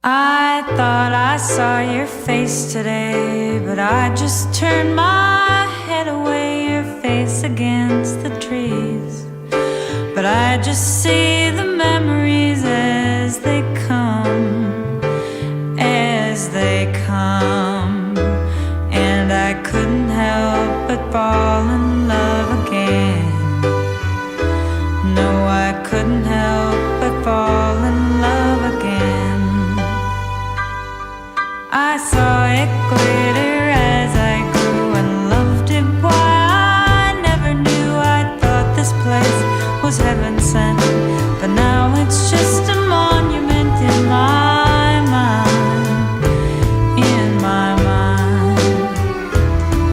I thought I saw your face today, but I just turned my head away, your face against the trees. But I just see the memories as they come, as they come. And I couldn't help but fall in love again. No, I couldn't help but fall in love again. I saw it glitter as I grew and loved it. Why I never knew. I thought this place was heaven sent.